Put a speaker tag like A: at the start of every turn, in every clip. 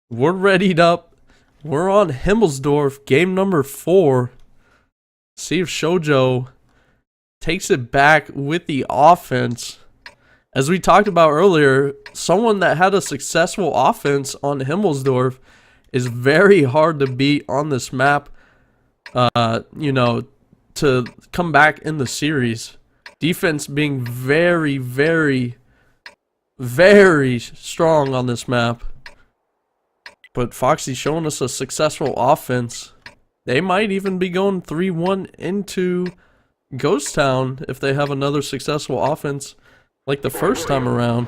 A: We're readied up. We're on Himmelsdorf, game number 4. See if SHOJO takes it back with the offense. As we talked about earlier, someone that had a successful offense on Himmelsdorf is very hard to beat on this map, to come back in the series. Defense being very, very, very strong on this map. But FOXEY showing us a successful offense. They might even be going 3-1 into Ghost Town if they have another successful offense like the first time around.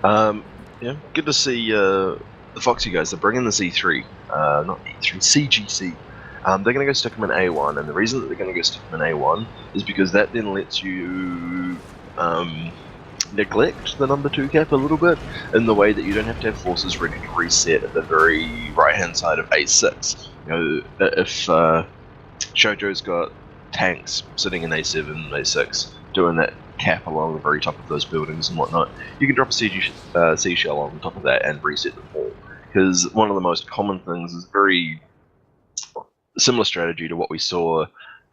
B: Yeah, good to see the FOXEY guys. They're bringing the Z3, not E3, CGC. They're going to go stick them in A1, and the reason that they're going to go stick them in A1 is because that then lets you neglect the number 2 cap a little bit, in the way that you don't have to have forces ready to reset at the very right hand side of A6. You know, if SHOJO's got tanks sitting in A7, A6, doing that cap along the very top of those buildings and whatnot, you can drop a seashell on top of that and reset the wall. Because one of the most common things is very similar strategy to what we saw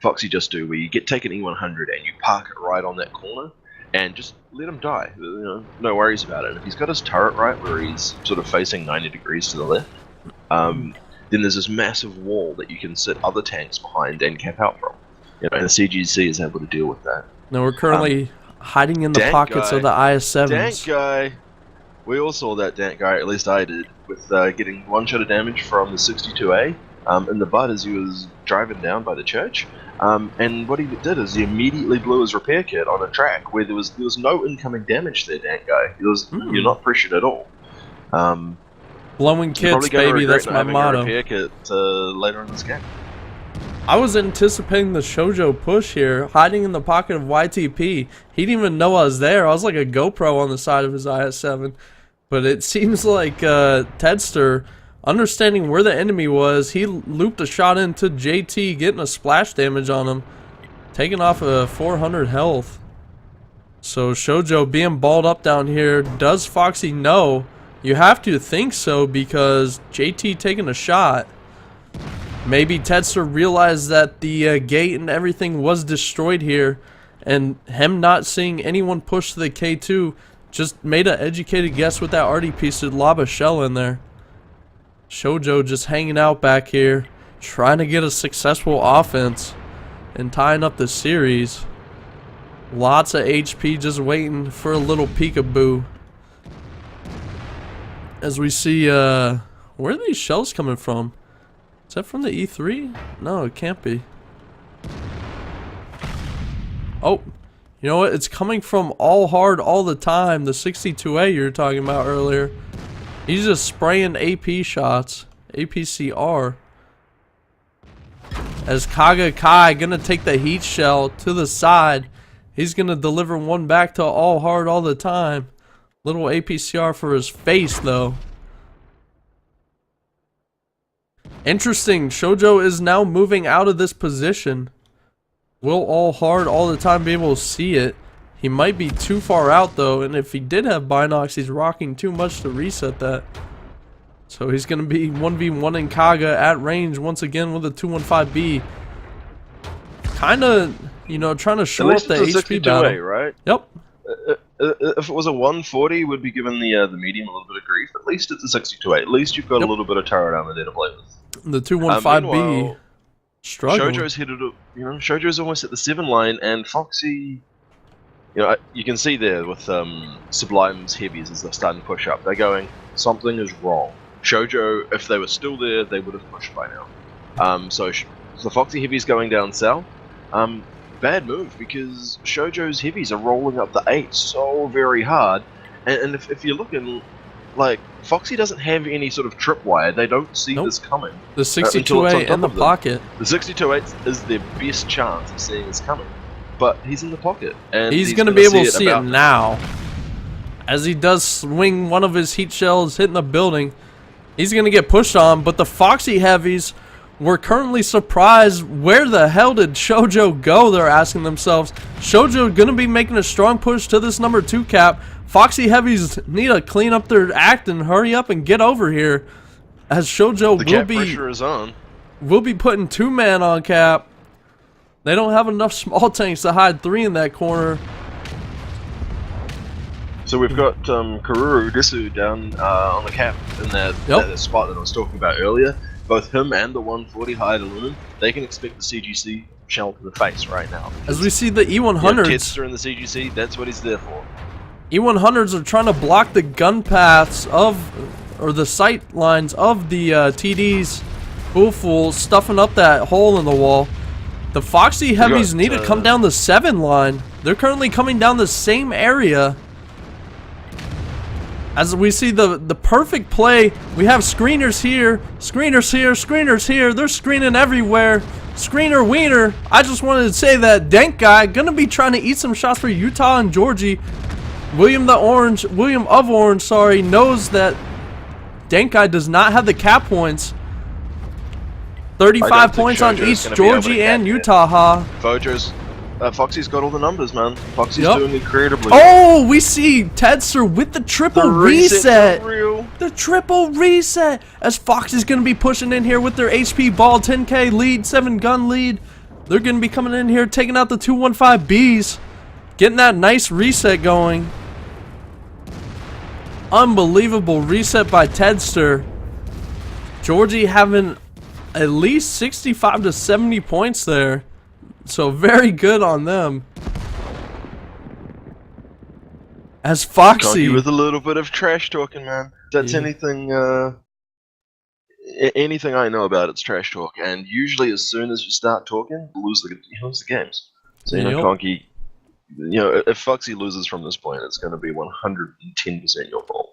B: FOXEY just do, where you take an E100 and you park it right on that corner and just let him die. You know, no worries about it. And if he's got his turret right where he's sort of facing 90 degrees to the left, then there's this massive wall that you can sit other tanks behind and cap out from. You know, and the CGC is able to deal with that.
A: Now we're currently hiding in the pockets of the IS-7s.
B: Dank guy. We all saw that Dank guy, at least I did, with getting one shot of damage from the 62A in the butt as he was driving down by the church. And what he did is he immediately blew his repair kit on a track where there was no incoming damage there, Dank guy. You're not pressured at all.
A: Blowing kits, baby, that's my motto.
B: Repair kit later in this game.
A: I was anticipating the SHOJO push here, hiding in the pocket of YTP. He didn't even know I was there. I was like a GoPro on the side of his IS-7. But it seems like Tedster, understanding where the enemy was, he looped a shot into JT, getting a splash damage on him, taking off a 400 health. So SHOJO being balled up down here. Does FOXEY know? You have to think so, because JT taking a shot. Maybe Tedster realized that the gate and everything was destroyed here, and him not seeing anyone push to the K2 just made an educated guess with that RDP to lob a shell in there. SHOJO just hanging out back here, trying to get a successful offense and tying up the series. Lots of HP just waiting for a little peekaboo. As we see, where are these shells coming from? Is that from the E3? No, it can't be. Oh, you know what? It's coming from all hard all the time. The 62A you were talking about earlier. He's just spraying AP shots. APCR. As Kaga Kai gonna take the heat shell to the side. He's gonna deliver one back to all hard all the time. Little APCR for his face though. Interesting, SHOJO is now moving out of this position. Will all hard all the time be able to see it? He might be too far out though, and if he did have binocs, he's rocking too much to reset that. So he's going to be 1v1 in Kaga at range once again with a 215B. Kind of, trying to show up the HP battle.
B: Right?
A: Yep.
B: If it was a 140, we'd be giving the medium a little bit of grief. At least it's a 62A. At least you've got a little bit of turret armor there to play with.
A: The 215B struggling.
B: SHOJO's headed, SHOJO's almost at the 7 line, and FOXEY, you can see there with Sublime's heavies as they're starting to push up. They're going, something is wrong. SHOJO, if they were still there, they would have pushed by now. So FOXEY heavies going down south. Bad move, because SHOJO's heavies are rolling up the 8 so very hard, and if you're looking, like, FOXEY doesn't have any sort of tripwire. They don't see this coming.
A: The 62A in the pocket.
B: The 62A is their best chance of seeing this coming, but he's in the pocket, and
A: he's going to be able to see it now. As he does swing one of his heat shells hitting the building, he's going to get pushed on, but the FOXEY heavies were currently surprised. Where the hell did SHOJO go? They're asking themselves. SHOJO gonna be making a strong push to this number 2 cap. Foxy Heavies need to clean up their act and hurry up and get over here, as SHOJO
B: pressure is on.
A: will be putting 2-man on cap. They don't have enough small tanks to hide 3 in that corner.
B: So we've got Karuru Disu down on the cap in that spot that I was talking about earlier. Both him and the 140 hide alone, they can expect the CGC shell to the face right now.
A: As we see the E100s.
B: Tedster in the CGC, that's what he's there for.
A: E100s are trying to block the gun paths of, or the sight lines of the TDs. Fools stuffing up that hole in the wall. The Foxy Heavies need to come down the 7 line. They're currently coming down the same area. As we see the perfect play, we have screeners here, screeners here, screeners here. They're screening everywhere. Screener wiener. I just wanted to say that Dank guy gonna be trying to eat some shots for Utah and Georgie. William of Orange, sorry, knows that Dank guy does not have the cap points. 35 points on each Georgie and Utah.
B: Foxy's got all the numbers, man. Foxy's doing incredibly
A: well. Oh, we see Tedster with the triple reset. The triple reset. As Foxy's going to be pushing in here with their HP ball 10k lead, 7 gun lead. They're going to be coming in here, taking out the 215Bs. Getting that nice reset going. Unbelievable reset by Tedster. Georgie having at least 65 to 70 points there. So very good on them. As Foxy
B: with a little bit of trash talking, man. That's anything anything I know about, it's trash talk. And usually as soon as you start talking, you lose the games. So Conky, if Foxy loses from this point, it's going to be 110% your fault.